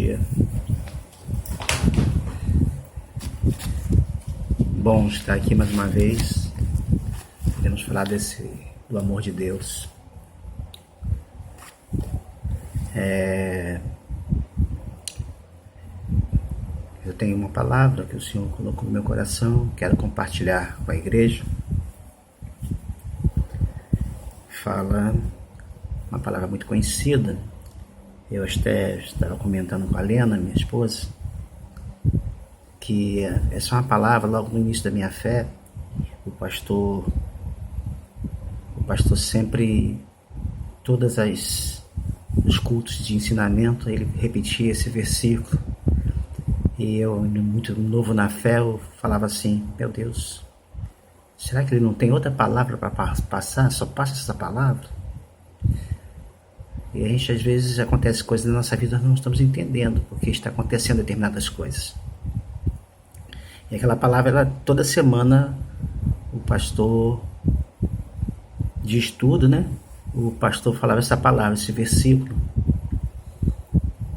dia. Bom estar aqui mais uma vez. Podemos falar do amor de Deus. Eu tenho uma palavra que o Senhor colocou no meu coração, quero compartilhar com a igreja. Fala uma palavra muito conhecida. Eu até estava comentando com a Lena, minha esposa, que essa é uma palavra logo no início da minha fé. O pastor sempre, todos os cultos de ensinamento, ele repetia esse versículo. E eu, muito novo na fé, eu falava assim: meu Deus, será que ele não tem outra palavra para passar? Só passa essa palavra? E a gente, às vezes, acontece coisas na nossa vida, nós não estamos entendendo porque está acontecendo determinadas coisas. E aquela palavra, toda semana, o pastor de estudo, né? O pastor falava essa palavra, esse versículo.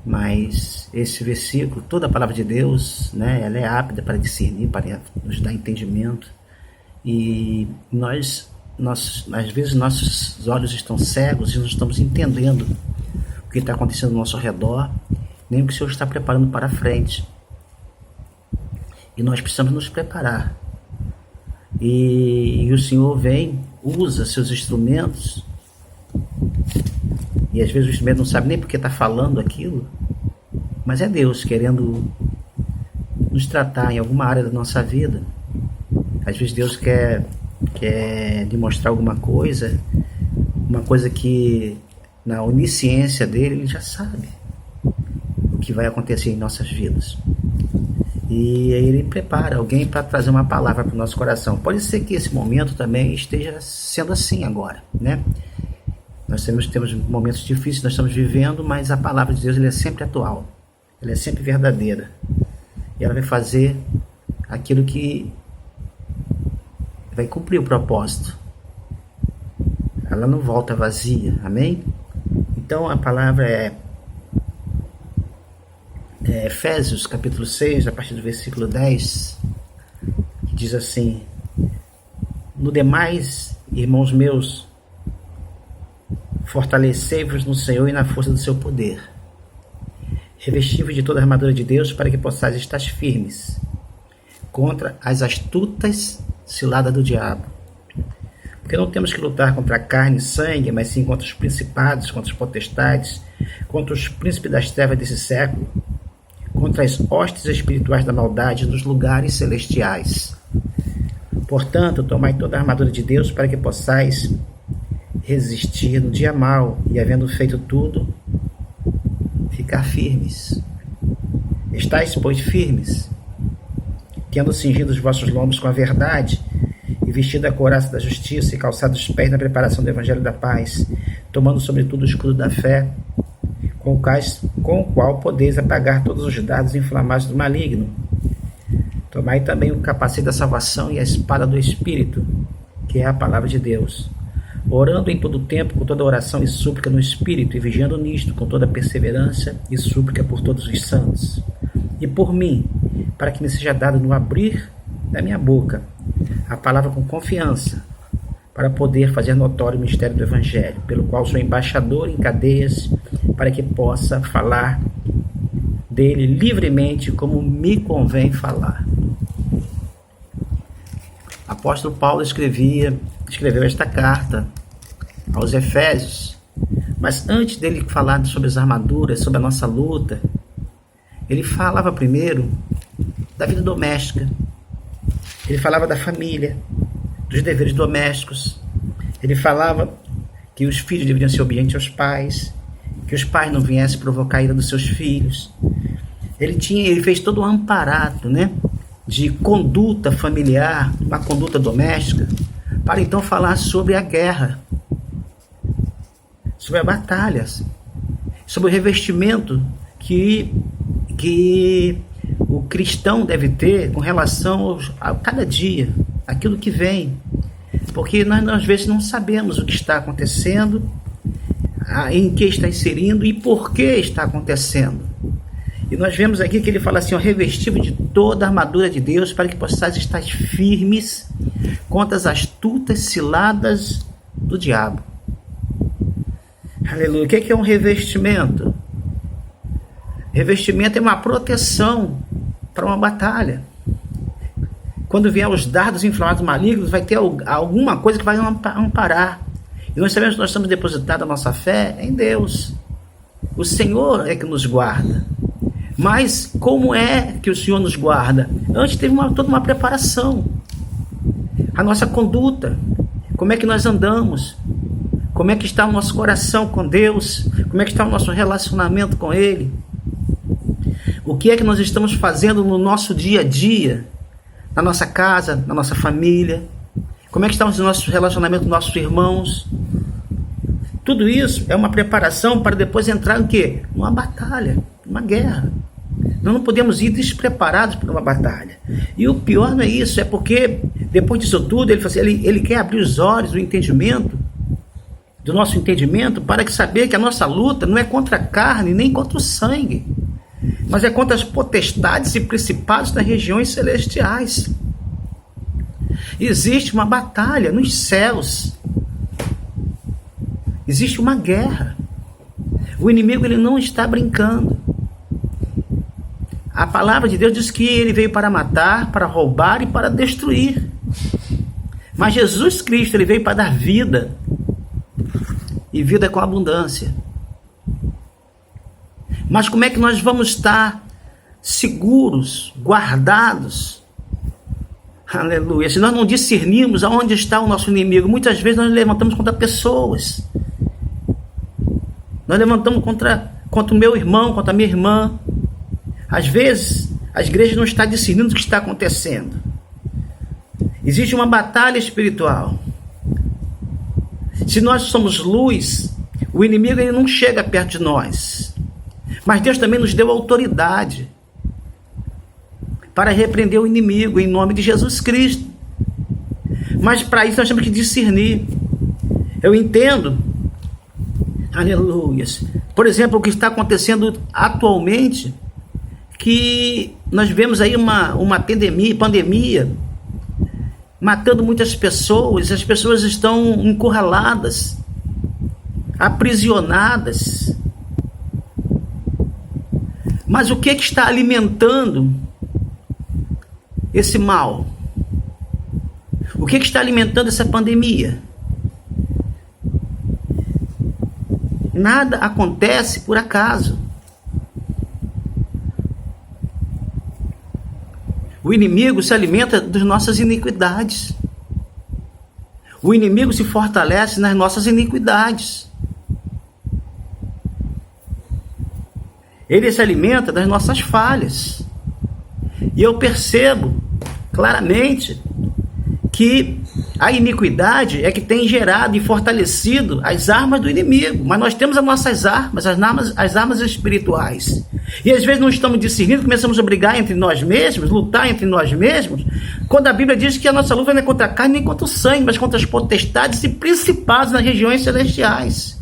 Mas esse versículo, toda a palavra de Deus, né? Ela é apta para discernir, para nos dar entendimento. E às vezes nossos olhos estão cegos e não estamos entendendo o que está acontecendo ao nosso redor, nem o que o Senhor está preparando para a frente. E nós precisamos nos preparar. E o Senhor vem, usa seus instrumentos, e às vezes o instrumento não sabe nem porque está falando aquilo, mas é Deus querendo nos tratar em alguma área da nossa vida. Às vezes Deus quer demonstrar alguma coisa, uma coisa que na onisciência dele ele já sabe o que vai acontecer em nossas vidas. E aí ele prepara alguém para trazer uma palavra para o nosso coração. Pode ser que esse momento também esteja sendo assim agora, né? Nós temos momentos difíceis, nós estamos vivendo, mas a palavra de Deus ela é sempre atual, ela é sempre verdadeira. E ela vai fazer aquilo que vai cumprir o propósito. Ela não volta vazia, amém? Então a palavra é Efésios capítulo 6, a partir do versículo 10, que diz assim: no demais, irmãos meus, fortalecei-vos no Senhor e na força do seu poder. Revesti-vos de toda a armadura de Deus, para que possais estar firmes contra as astutas ciladas do diabo. Porque não temos que lutar contra a carne e sangue, mas sim contra os principados, contra os potestades, contra os príncipes das trevas desse século, contra as hostes espirituais da maldade nos lugares celestiais. Portanto, tomai toda a armadura de Deus, para que possais resistir no dia mau, e havendo feito tudo, ficar firmes. Estais, pois, firmes, tendo cingido os vossos lombos com a verdade, e vestido a couraça da justiça, e calçado os pés na preparação do evangelho da paz, tomando sobretudo o escudo da fé, com o qual podeis apagar todos os dardos inflamados do maligno. Tomai também o capacete da salvação e a espada do Espírito, que é a palavra de Deus, orando em todo o tempo com toda oração e súplica no Espírito, e vigiando nisto com toda perseverança e súplica por todos os santos, e por mim, para que me seja dado no abrir da minha boca a palavra com confiança, para poder fazer notório o mistério do Evangelho, pelo qual sou embaixador em cadeias, para que possa falar dele livremente como me convém falar. Apóstolo Paulo escreveu esta carta aos Efésios, mas antes dele falar sobre as armaduras, sobre a nossa luta, ele falava primeiro da vida doméstica, ele falava da família, dos deveres domésticos, ele falava que os filhos deveriam ser obedientes aos pais, que os pais não viessem provocar a ira dos seus filhos. Ele fez todo um amparato, né, de conduta familiar, uma conduta doméstica, para então falar sobre a guerra, sobre as batalhas, sobre o revestimento que o cristão deve ter com relação a cada dia, aquilo que vem. Porque nós às vezes não sabemos o que está acontecendo, em que está inserindo e por que está acontecendo. E nós vemos aqui que ele fala assim, ó, revestido de toda a armadura de Deus, para que possais estar firmes contra as astutas ciladas do diabo. Aleluia. O que é um revestimento? Revestimento é uma proteção para uma batalha. Quando vier os dardos inflamados malignos, vai ter alguma coisa que vai amparar. E nós sabemos que nós estamos depositados a nossa fé em Deus. O Senhor é que nos guarda. Mas como é que o Senhor nos guarda? Antes teve toda uma preparação. A nossa conduta. Como é que nós andamos? Como é que está o nosso coração com Deus? Como é que está o nosso relacionamento com Ele? O que é que nós estamos fazendo no nosso dia a dia? Na nossa casa, na nossa família? Como é que estão os nossos relacionamentos com nossos irmãos? Tudo isso é uma preparação para depois entrar em quê? Numa batalha, numa guerra. Nós não podemos ir despreparados para uma batalha. E o pior não é isso, é porque depois disso tudo, ele, assim, ele quer abrir os olhos, o entendimento, do nosso entendimento, para que saber que a nossa luta não é contra a carne, nem contra o sangue, mas é contra as potestades e principados nas regiões celestiais. Existe uma batalha nos céus. Existe uma guerra. O inimigo ele não está brincando. A palavra de Deus diz que ele veio para matar, para roubar e para destruir. Mas Jesus Cristo ele veio para dar vida. E vida com abundância. Mas como é que nós vamos estar seguros, guardados? Aleluia. Se nós não discernirmos aonde está o nosso inimigo, muitas vezes nós levantamos contra pessoas. Nós levantamos contra o meu irmão, contra a minha irmã. Às vezes, a igreja não está discernindo o que está acontecendo. Existe uma batalha espiritual. Se nós somos luz, o inimigo ele não chega perto de nós. Mas Deus também nos deu autoridade para repreender o inimigo em nome de Jesus Cristo. Mas para isso nós temos que discernir. Eu entendo, aleluia, por exemplo, o que está acontecendo atualmente, que nós vemos aí uma pandemia, matando muitas pessoas, as pessoas estão encurraladas, aprisionadas. Mas o que está alimentando esse mal? O que está alimentando essa pandemia? Nada acontece por acaso. O inimigo se alimenta das nossas iniquidades. O inimigo se fortalece nas nossas iniquidades. Ele se alimenta das nossas falhas. E eu percebo claramente que a iniquidade é que tem gerado e fortalecido as armas do inimigo. Mas nós temos as nossas armas, as armas espirituais. E às vezes não estamos discernindo, começamos a brigar entre nós mesmos, lutar entre nós mesmos, quando a Bíblia diz que a nossa luta não é contra a carne nem contra o sangue, mas contra as potestades e principados nas regiões celestiais.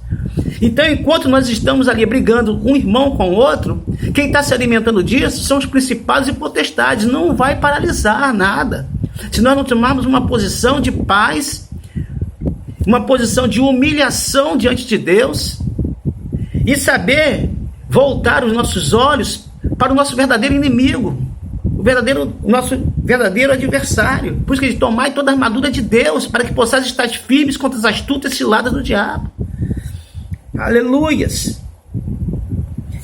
Então, enquanto nós estamos ali brigando um irmão com o outro, quem está se alimentando disso são os principados e potestades. Não vai paralisar nada. Se nós não tomarmos uma posição de paz, uma posição de humilhação diante de Deus, e saber voltar os nossos olhos para o nosso verdadeiro inimigo, nosso verdadeiro adversário. Por isso que ele tomai toda a armadura de Deus, para que possais estar firmes contra as astutas ciladas do diabo. Aleluias.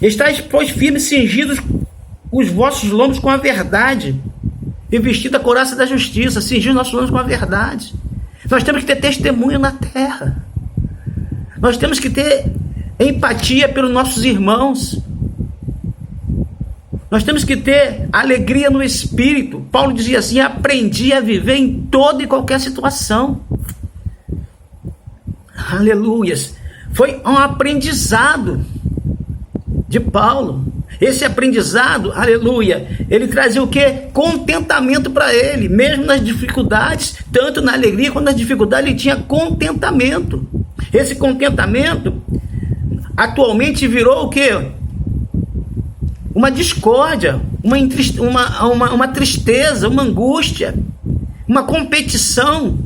Estais, pois, firmes, cingidos os vossos lombos com a verdade, e vestido a couraça da justiça. Cingir os nossos lombos com a verdade. Nós temos que ter testemunho na terra. Nós temos que ter empatia pelos nossos irmãos. Nós temos que ter alegria no espírito. Paulo dizia assim: aprendi a viver em toda e qualquer situação. Aleluias. Foi um aprendizado de Paulo. Esse aprendizado, aleluia, ele trazia o quê? Contentamento para ele, mesmo nas dificuldades, tanto na alegria quanto nas dificuldades, ele tinha contentamento. Esse contentamento atualmente virou o quê? uma discórdia, uma tristeza, uma angústia, uma competição.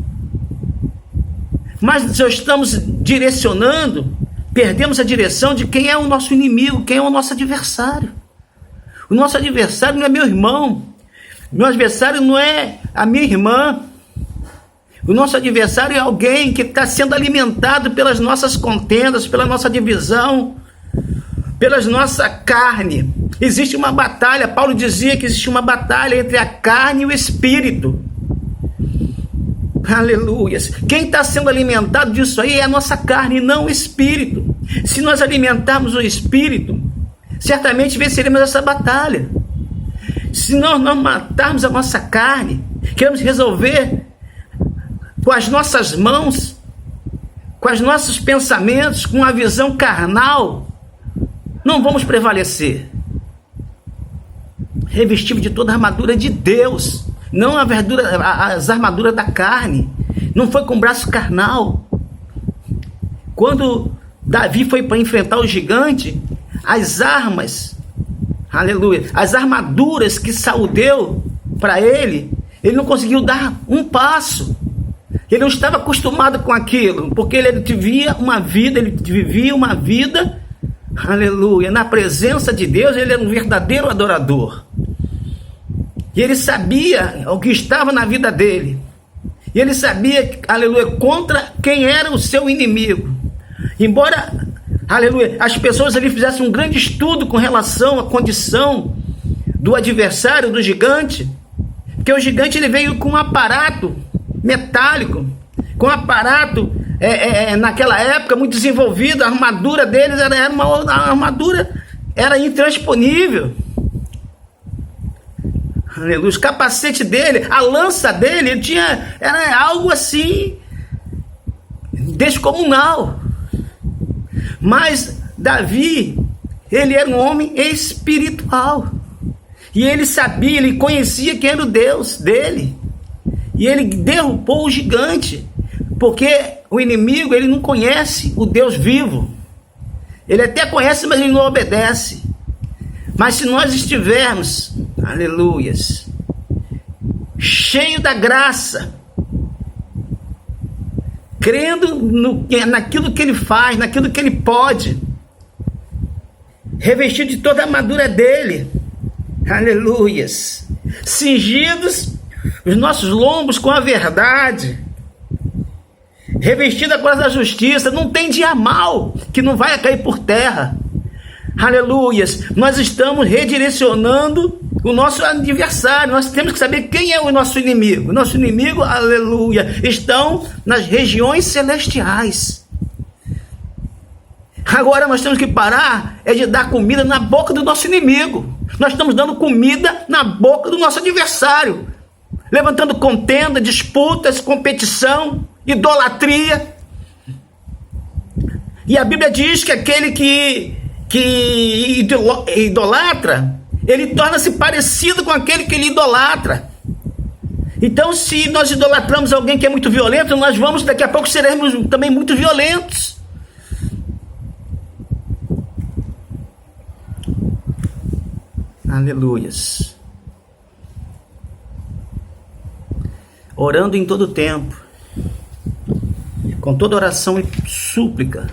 Mas já estamos direcionando, perdemos a direção de quem é o nosso inimigo, quem é o nosso adversário. O nosso adversário não é meu irmão, meu adversário não é a minha irmã. O nosso adversário é alguém que está sendo alimentado pelas nossas contendas, pela nossa divisão, pela nossa carne. Existe uma batalha, Paulo dizia que existe uma batalha entre a carne e o espírito. Aleluia. Quem está sendo alimentado disso aí é a nossa carne, não o espírito. Se nós alimentarmos o espírito, certamente venceremos essa batalha. Se nós não matarmos a nossa carne, queremos resolver com as nossas mãos, com os nossos pensamentos, com a visão carnal, não vamos prevalecer. Revestido de toda a armadura de Deus, não as armaduras da carne. Não foi com braço carnal. Quando Davi foi para enfrentar o gigante, as armas, aleluia, as armaduras que Saul deu para ele não conseguiu dar um passo. Ele não estava acostumado com aquilo, porque ele vivia uma vida, aleluia, na presença de Deus. Ele era um verdadeiro adorador. E ele sabia o que estava na vida dele. E ele sabia, aleluia, contra quem era o seu inimigo. Embora, aleluia, as pessoas ali fizessem um grande estudo com relação à condição do adversário, do gigante, porque o gigante ele veio com um aparato metálico, com um aparato naquela época muito desenvolvido. A armadura deles era uma armadura, era intransponível. Aleluia. Os capacetes dele, a lança dele, era algo assim descomunal. Mas Davi, ele era um homem espiritual, e ele sabia, ele conhecia quem era o Deus dele, e ele derrubou o gigante, porque o inimigo, ele não conhece o Deus vivo. Ele até conhece, mas ele não obedece. Mas se nós estivermos, aleluias, cheio da graça, crendo naquilo que ele faz, naquilo que ele pode, revestido de toda a armadura dele, aleluias, cingidos os nossos lombos com a verdade, revestida com a justiça, não tem dia mal que não vai cair por terra. Aleluias, nós estamos redirecionando o nosso adversário. Nós temos que saber quem é o nosso inimigo. O nosso inimigo, aleluia, estão nas regiões celestiais. Agora nós temos que parar de dar comida na boca do nosso inimigo. Nós estamos dando comida na boca do nosso adversário, levantando contenda, disputas, competição, idolatria. E a Bíblia diz que aquele que idolatra, ele torna-se parecido com aquele que ele idolatra. Então, se nós idolatramos alguém que é muito violento, nós vamos, daqui a pouco, seremos também muito violentos. Aleluias. Orando em todo tempo, com toda oração e súplica,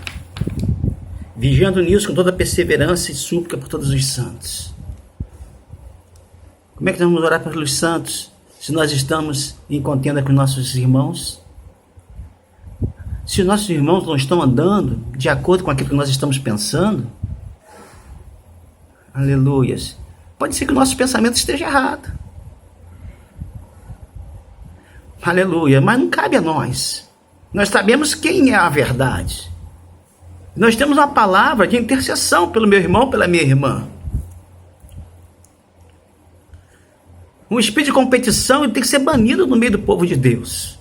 vigiando nisso com toda perseverança e súplica por todos os santos. Como é que nós vamos orar pelos santos se nós estamos em contenda com nossos irmãos? Se os nossos irmãos não estão andando de acordo com aquilo que nós estamos pensando, aleluias, pode ser que o nosso pensamento esteja errado. Aleluia, mas não cabe a nós. Nós sabemos quem é a verdade. Nós temos uma palavra de intercessão pelo meu irmão, pela minha irmã. Um espírito de competição tem que ser banido no meio do povo de Deus.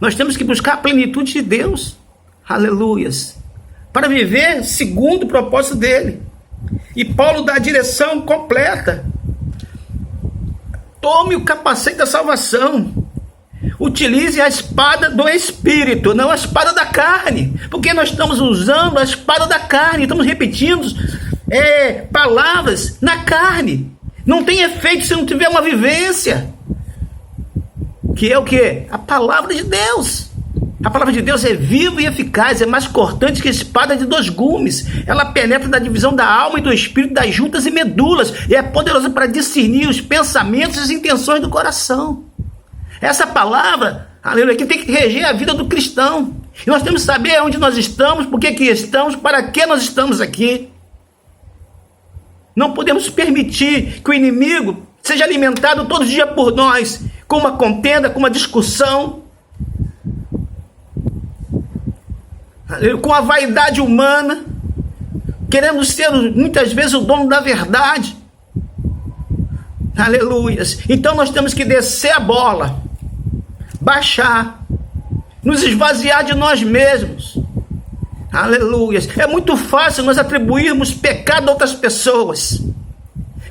Nós temos que buscar a plenitude de Deus, aleluias, para viver segundo o propósito dele. E Paulo dá a direção completa. Tome o capacete da salvação. Utilize a espada do Espírito, não a espada da carne, porque nós estamos usando a espada da carne, estamos repetindo palavras na carne. Não tem efeito se não tiver uma vivência. Que é o quê? A palavra de Deus. A palavra de Deus é viva e eficaz, é mais cortante que espada de 2 gumes. Ela penetra na divisão da alma e do espírito, das juntas e medulas, e é poderosa para discernir os pensamentos e as intenções do coração. Essa palavra, aleluia, que tem que reger a vida do cristão. E nós temos que saber onde nós estamos, por que estamos, para que nós estamos aqui. Não podemos permitir que o inimigo seja alimentado todo dia por nós, com uma contenda, com uma discussão, com a vaidade humana, querendo ser muitas vezes o dono da verdade. Aleluias. Então nós temos que descer a bola, baixar, nos esvaziar de nós mesmos. Aleluias. É muito fácil nós atribuirmos pecado a outras pessoas.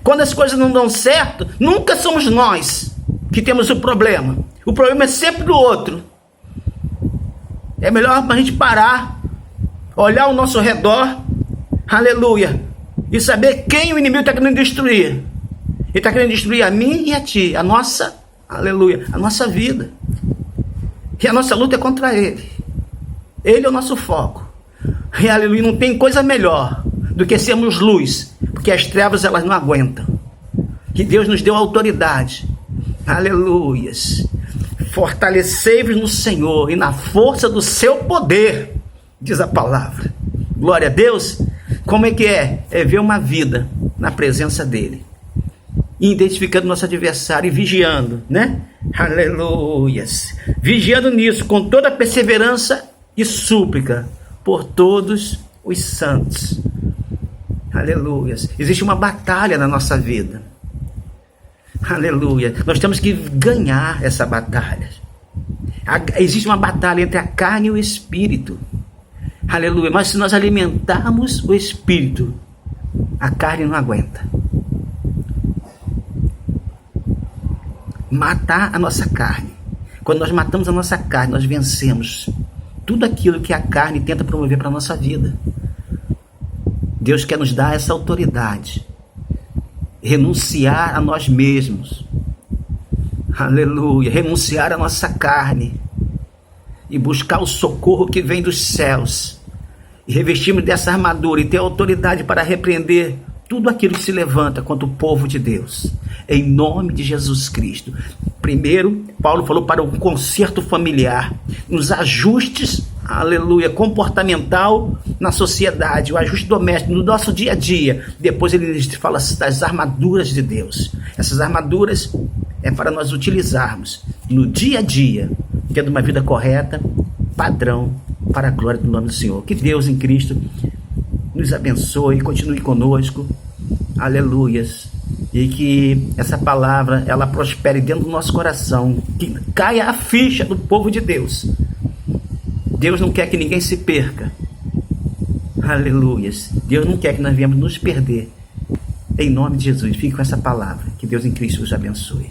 Quando as coisas não dão certo, nunca somos nós que temos o problema. O problema é sempre do outro. É melhor a gente parar, olhar ao nosso redor, aleluia, e saber quem o inimigo está querendo destruir. Ele está querendo destruir a mim e a ti, a nossa, aleluia, a nossa vida. E a nossa luta é contra ele. Ele é o nosso foco. E aleluia, não tem coisa melhor do que sermos luz, porque as trevas elas não aguentam. Que Deus nos deu autoridade. Aleluias. Fortalecei-vos no Senhor e na força do seu poder, diz a palavra. Glória a Deus. Como é que é? É ver uma vida na presença dele, identificando nosso adversário e vigiando, né? Aleluias. Vigiando nisso com toda perseverança e súplica por todos os santos. Aleluias. Existe uma batalha na nossa vida. Aleluia. Nós temos que ganhar essa batalha. Existe uma batalha entre a carne e o espírito. Aleluia. Mas se nós alimentarmos o espírito, a carne não aguenta. Matar a nossa carne. Quando nós matamos a nossa carne, nós vencemos tudo aquilo que a carne tenta promover para a nossa vida. Deus quer nos dar essa autoridade. Renunciar a nós mesmos. Aleluia. Renunciar a nossa carne. E buscar o socorro que vem dos céus. E revestirmos dessa armadura e ter autoridade para repreender tudo aquilo que se levanta contra o povo de Deus. Em nome de Jesus Cristo. Primeiro, Paulo falou para o conserto familiar. Nos ajustes, aleluia, comportamental na sociedade, o ajuste doméstico, no nosso dia a dia. Depois ele fala das armaduras de Deus. Essas armaduras é para nós utilizarmos no dia a dia, tendo uma vida correta, padrão, para a glória do nome do Senhor. Que Deus em Cristo nos abençoe, continue conosco, aleluias, e que essa palavra, ela prospere dentro do nosso coração, que caia a ficha do povo de Deus. Deus não quer que ninguém se perca. Aleluias. Deus não quer que nós venhamos nos perder. Em nome de Jesus, fique com essa palavra. Que Deus em Cristo os abençoe.